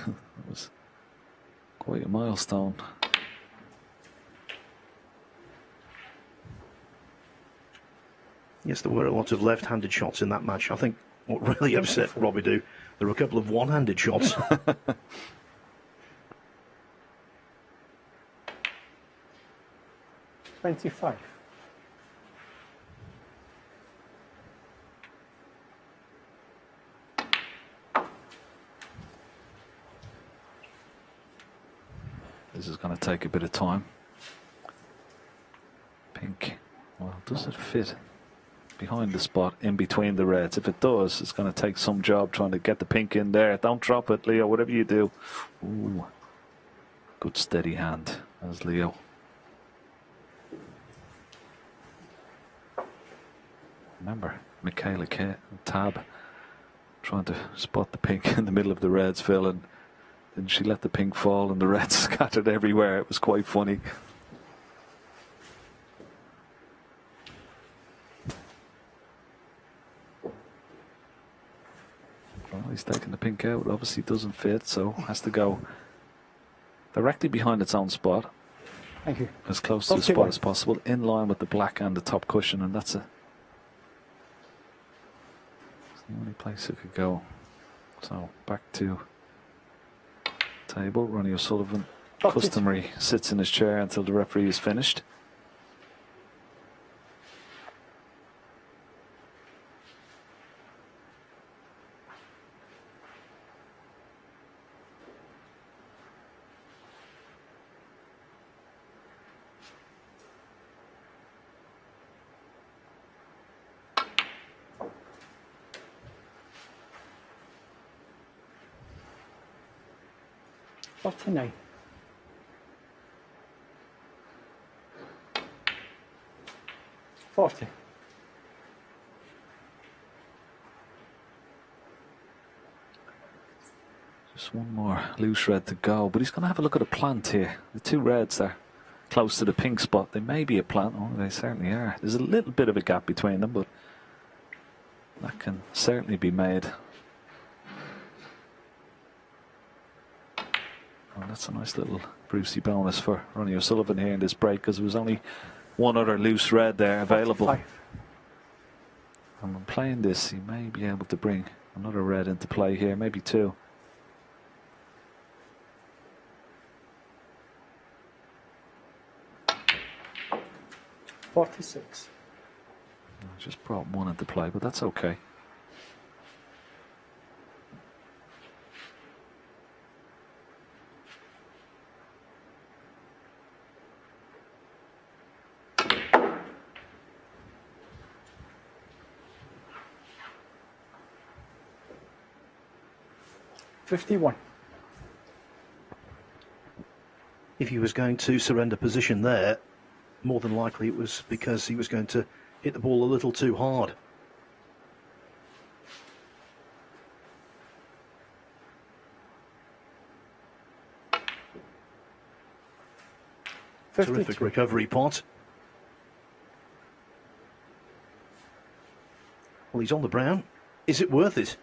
It was quite a milestone. Yes, there were a lot of left-handed shots in that match. I think what really upset Robidoux, there were a couple of one-handed shots. 25. This is going to take a bit of time. Pink. Well, does it fit behind the spot in between the reds? If it does, it's going to take some job trying to get the pink in there. Don't drop it, Leo, whatever you do. Ooh. Good steady hand as Leo. Remember, Michaela Tab trying to spot the pink in the middle of the reds, Phil, and then she let the pink fall and the reds scattered everywhere. It was quite funny. Well, he's taking the pink out. Obviously doesn't fit, so has to go directly behind its own spot. Thank you. As close to the spot as possible, in line with the black and the top cushion, and that's the only place it could go. So back to table. Ronnie O'Sullivan, customary, sits in his chair until the referee is finished. $39. $40. Just one more loose red to go, but he's going to have a look at a plant here. The two reds there close to the pink spot, they may be a plant. Oh, they certainly are. There's a little bit of a gap between them, but that can certainly be made. Oh, that's a nice little Brucey bonus for Ronnie O'Sullivan here in this break, because there was only one other loose red there available. 45. And when playing this, he may be able to bring another red into play here, maybe two. $46. Just brought one into play, but that's okay. $51. If he was going to surrender position there, more than likely it was because he was going to hit the ball a little too hard. Terrific recovery pot. Well, he's on the brown. Is it worth it?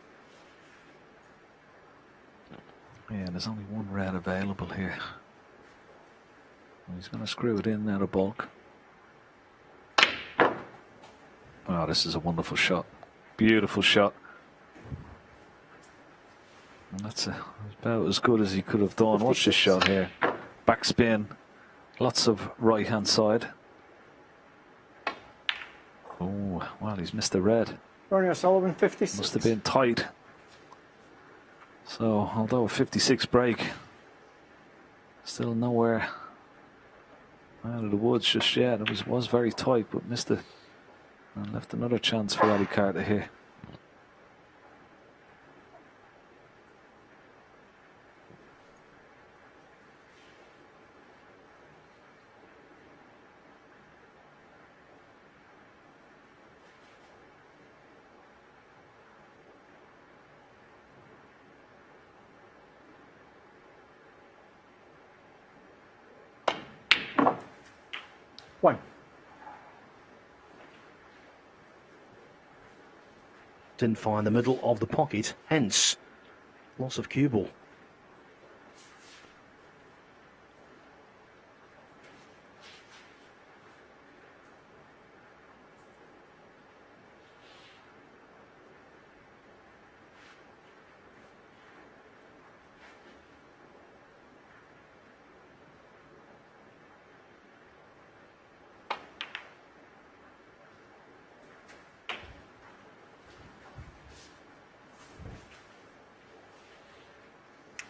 Yeah, there's only one red available here. He's going to screw it in out of bulk. Oh, this is a wonderful shot. Beautiful shot. And that's about as good as he could have done. Watch this shot here. Backspin. Lots of right hand side. Oh, well, he's missed the red. Ronnie O'Sullivan, 56. Must have been tight. So, although a 56 break, still nowhere out of the woods just yet. It was very tight, but missed it and left another chance for Ali Carter here. One. Didn't find the middle of the pocket, hence loss of cue ball.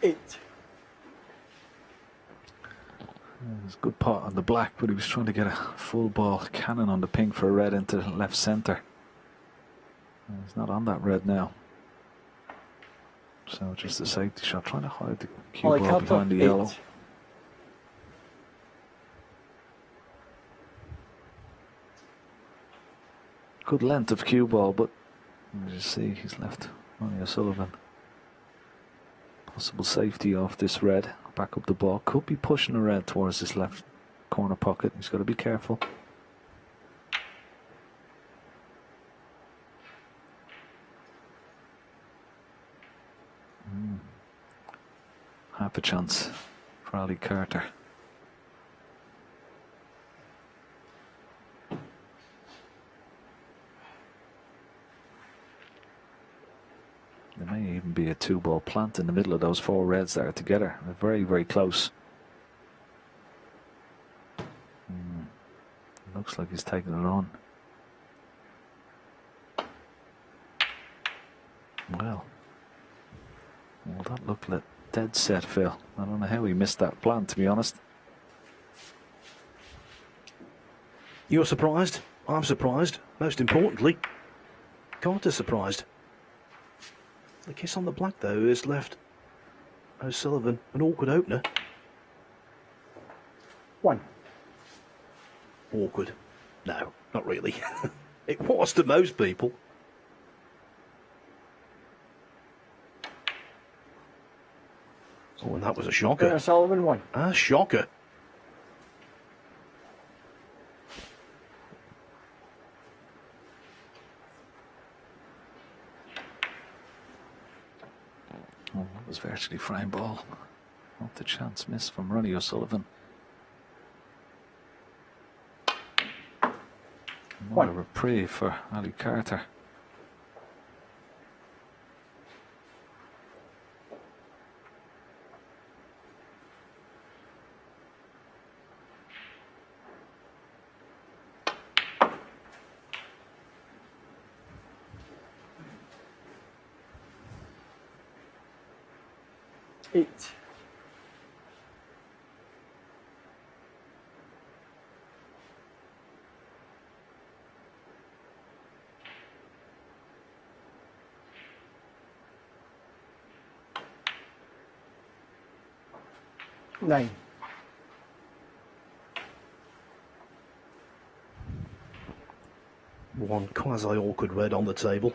Eight. There's a good pot on the black, but he was trying to get a full ball cannon on the pink for a red into left centre. He's not on that red now. So just a safety shot, trying to hide the cue ball behind the yellow. Good length of cue ball, but you see he's left Ronnie O'Sullivan. Possible safety off this red. Back up the ball. Could be pushing the red towards this left corner pocket. He's got to be careful. Half a chance for Ali Carter. There may even be a two-ball plant in the middle of those four reds there together. They're very, very close. Looks like he's taking it on. Well, that looked like dead set, Phil. I don't know how he missed that plant, to be honest. You're surprised? I'm surprised. Most importantly, Carter's surprised. The kiss on the black, though, has left O'Sullivan an awkward opener. One. Awkward? No, not really. It was to most people. Oh, and that was a shocker. O'Sullivan, one. A shocker. Oh, that was virtually frame ball. Not the chance miss from Ronnie O'Sullivan. What a reprieve for Ali Carter. 8. Nine. One quasi-awkward red on the table.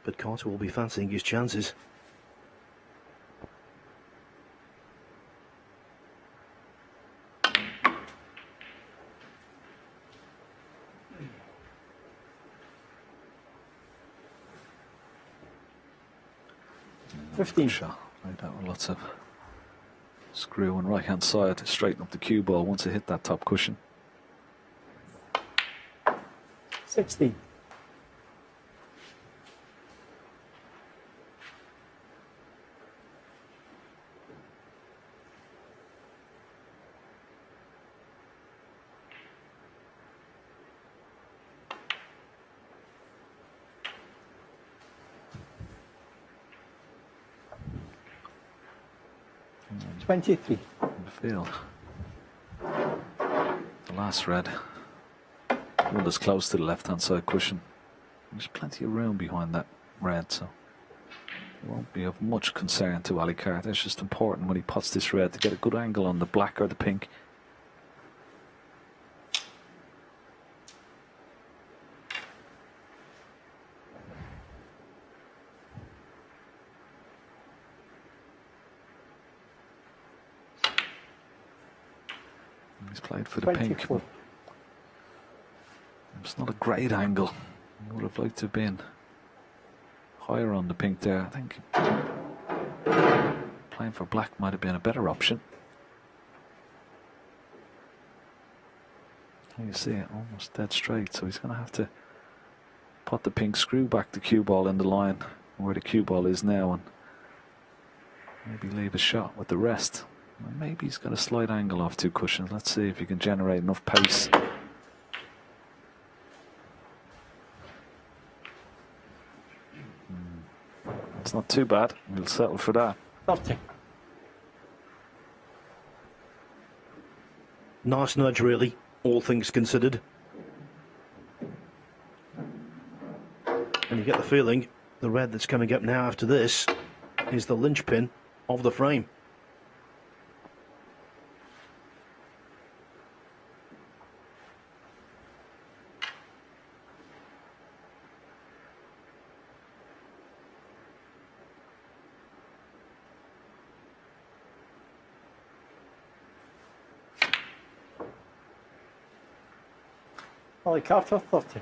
But Carter will be fancying his chances. Fifteen. Shot. Like that with lots of screw on right hand side to straighten up the cue ball once it hit that top cushion. 16. Mm. 23. I feel the last red, one that's close to the left hand side cushion. There's plenty of room behind that red, so it won't be of much concern to Ali Carter. It's just important when he pots this red to get a good angle on the black or the pink. He's played for the 24. pink. It's not a great angle. I would have liked to have been higher on the pink there. I think playing for black might have been a better option. You see it almost dead straight, so he's going to have to put the pink screw back the cue ball in the line where the cue ball is now and maybe leave a shot with the rest. Maybe he's got a slight angle off two cushions. Let's see if he can generate enough pace. It's not too bad. We'll settle for that. 30. Nice nudge, really, all things considered. And you get the feeling the red that's coming up now after this is the linchpin of the frame. Ali Carter, 30.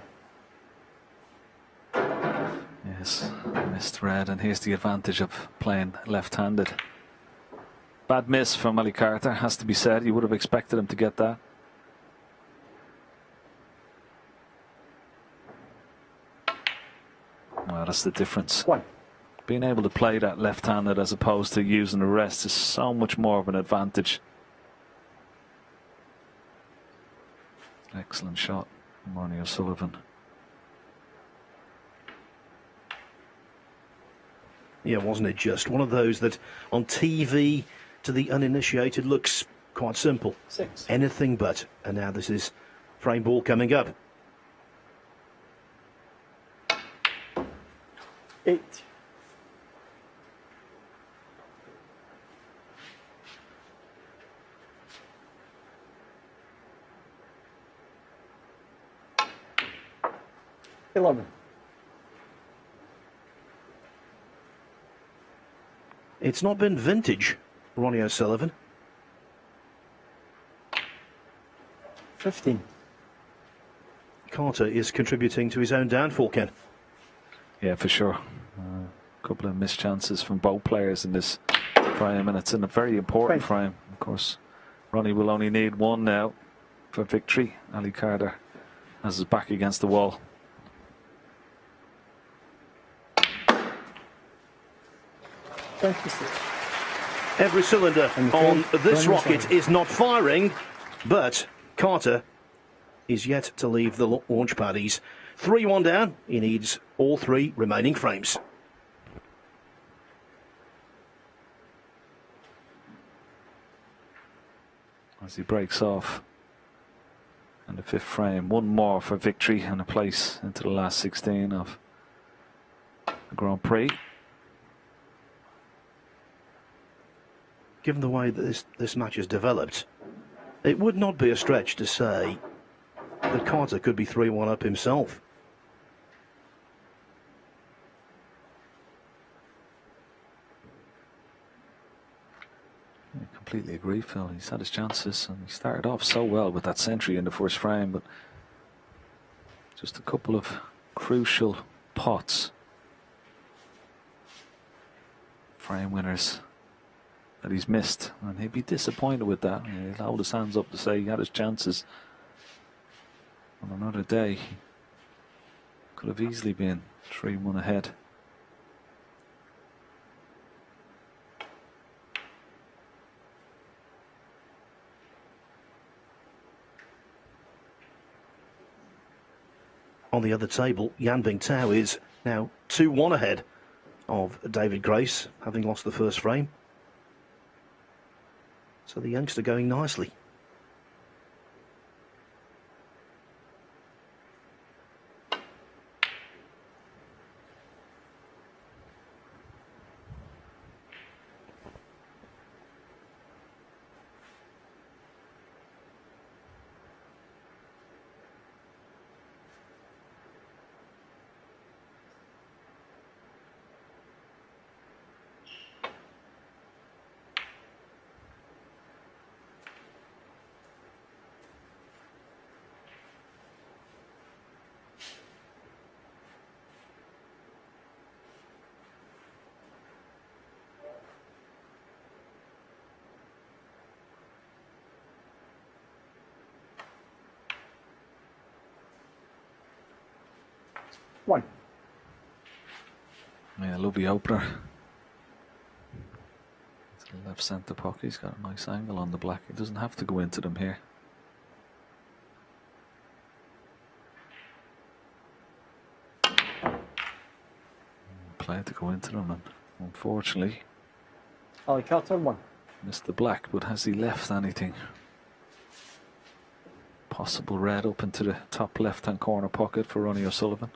Yes, missed red, and here's the advantage of playing left-handed. Bad miss from Ali Carter, has to be said. You would have expected him to get that. Well, that's the difference. 1. Being able to play that left-handed as opposed to using the rest is so much more of an advantage. Excellent shot from Ronnie O'Sullivan. Yeah, wasn't it just one of those that on TV to the uninitiated looks quite simple. 6. Anything but. And now this is frame ball coming up. 8. $11. It's not been vintage, Ronnie O'Sullivan. 15. Carter is contributing to his own downfall, Ken. Yeah, for sure. A couple of missed chances from both players in this frame, and it's in a very important 20. frame. Of course, Ronnie will only need one now for victory. Ali Carter has his back against the wall. Every cylinder on this rocket is not firing, but Carter is yet to leave the launch pad. He's 3-1 down. He needs all 3 remaining frames. As he breaks off in the 5th frame, 1 more for victory and a place into the last 16 of the Grand Prix. Given the way that this match has developed, it would not be a stretch to say that Carter could be 3-1 up himself. I completely agree, Phil. He's had his chances and he started off so well with that century in the 1st frame, but just a couple of crucial pots, frame winners, that he's missed, and he'd be disappointed with that. He'll hold his hands up to say he had his chances on another day. He could have easily been 3-1 ahead. On the other table, Yan Bingtao is now 2-1 ahead of David Grace, having lost the 1st frame. So the youngster going nicely. One. Yeah, lovely opener. To the left centre pocket, he's got a nice angle on the black. He doesn't have to go into them here. Play to go into them, and unfortunately Ali Carter, 1. missed the black. But has he left anything? Possible red up into the top left hand corner pocket for Ronnie O'Sullivan.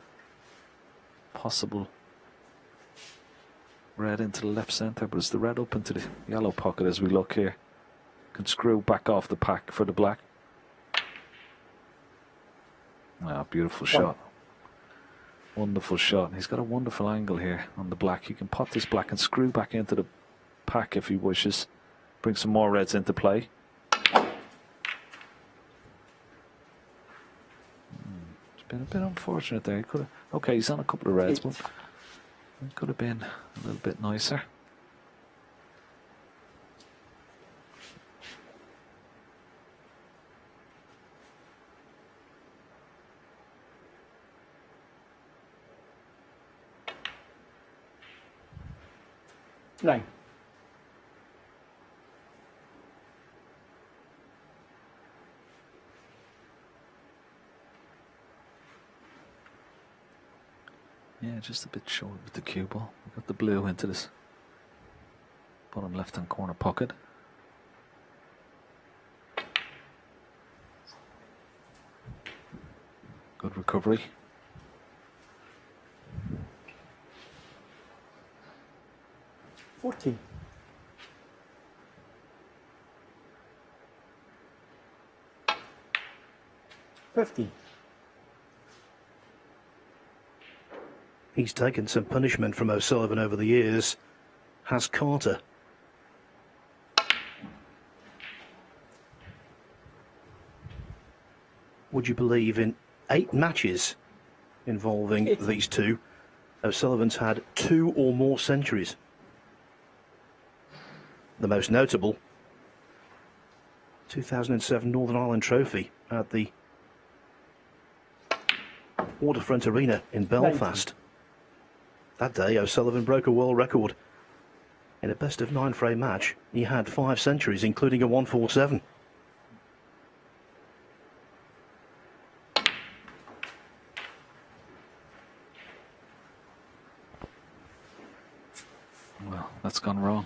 Possible red into the left centre, but it's the red up into the yellow pocket as we look here. Can screw back off the pack for the black. Ah, beautiful shot. Wonderful shot. He's got a wonderful angle here on the black. He can pot this black and screw back into the pack if he wishes. Bring some more reds into play. Been a bit unfortunate there. He could have. Okay, he's on a couple of reds, but it could have been a little bit nicer. Nine. Yeah, just a bit short with the cue ball. We've got the blue into this bottom left hand corner pocket. Good recovery. $14. $50. He's taken some punishment from O'Sullivan over the years. Has Carter. Would you believe in 8 matches involving these two, O'Sullivan's had 2 or more centuries? The most notable, 2007 Northern Ireland Trophy at the Waterfront Arena in Belfast. That day, O'Sullivan broke a world record. In a best-of-9 frame match, he had 5 centuries, including a 147. Well, that's gone wrong.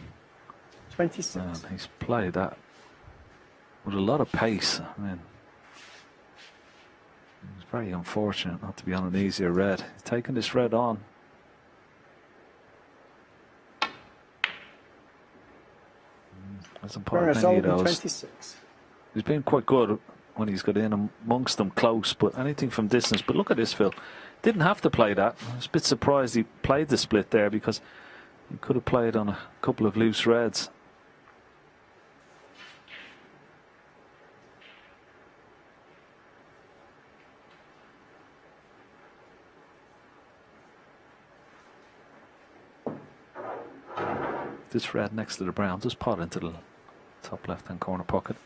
26. And he's played that with a lot of pace. I mean, it's very unfortunate not to be on an easier red. He's taking this red on. Hasn't put Ronnie up many of O'Sullivan, those. 26. He's been quite good when he's got in amongst them close, but anything from distance. But look at this, Phil. Didn't have to play that. I was a bit surprised he played the split there, because he could have played on a couple of loose reds. This red next to the brown, just pot into the top left-hand corner pocket.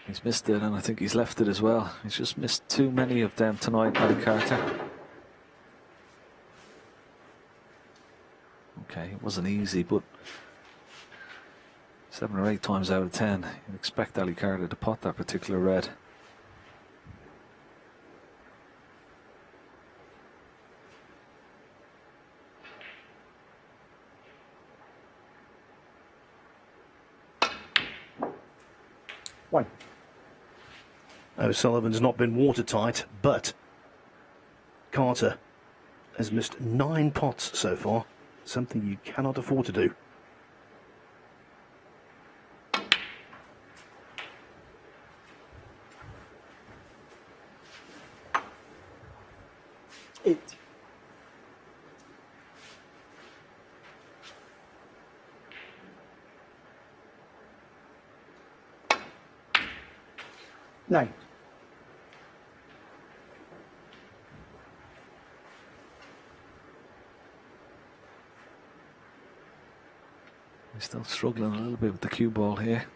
He's missed it, and I think he's left it as well. He's just missed too many of them tonight, Ali Carter. Okay, it wasn't easy, but 7 or 8 times out of 10, you'd expect Ali Carter to pot that particular red. One. O'Sullivan's not been watertight, but Carter has missed 9 pots so far, something you cannot afford to do. Eight. Nine. He's still struggling a little bit with the cue ball here.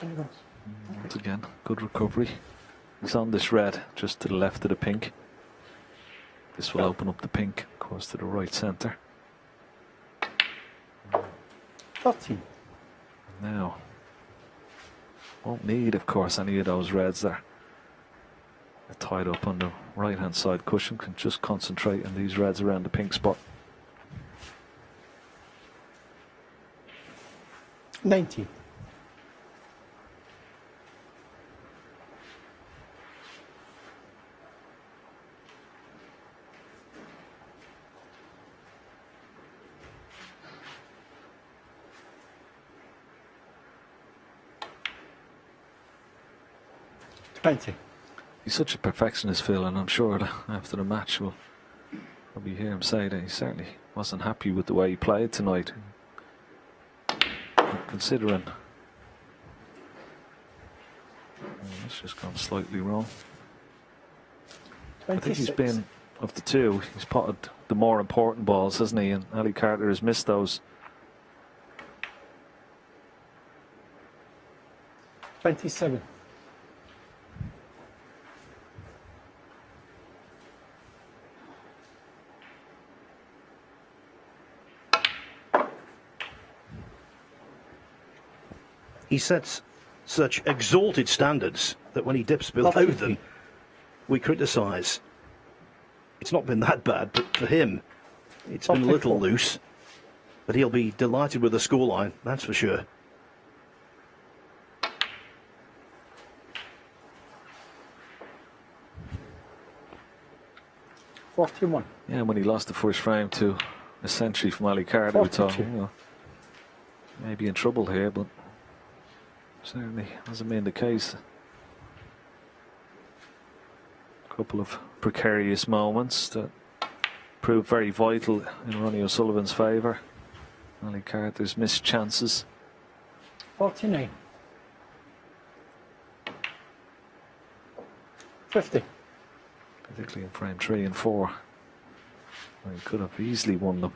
There it goes. Once again, good recovery. He's on this red, just to the left of the pink. This will open up the pink, of course, to the right centre. 13. Now, won't need, of course, any of those reds there. They're tied up on the right hand side cushion. Can just concentrate on these reds around the pink spot. 19. He's such a perfectionist, Phil, and I'm sure that after the match we'll probably hear him say that he certainly wasn't happy with the way he played tonight. Considering that's just gone slightly wrong. 26. I think he's been, of the two, he's potted the more important balls, hasn't he? And Ali Carter has missed those. 27. He sets such exalted standards that when he dips below them, we criticise. It's not been that bad, but for him, it's been a little loose. But he'll be delighted with the scoreline, that's for sure. $41. Yeah, when he lost the first frame to a century from Ali Carter, we thought, well, maybe in trouble here, but certainly hasn't been the case. A couple of precarious moments that proved very vital in Ronnie O'Sullivan's favour. Ali Carter's missed chances. 49. 50. particularly in frame 3 and 4. Well, he could have easily won them.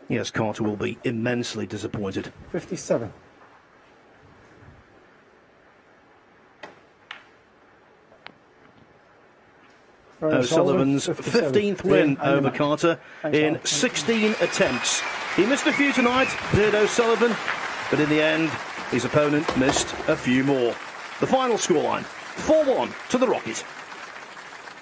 Yes, Carter will be immensely disappointed. 57. O'Sullivan's 15th win over Carter in 16 attempts. He missed a few tonight, did O'Sullivan, but in the end, his opponent missed a few more. The final scoreline, 4-1 to the Rockies.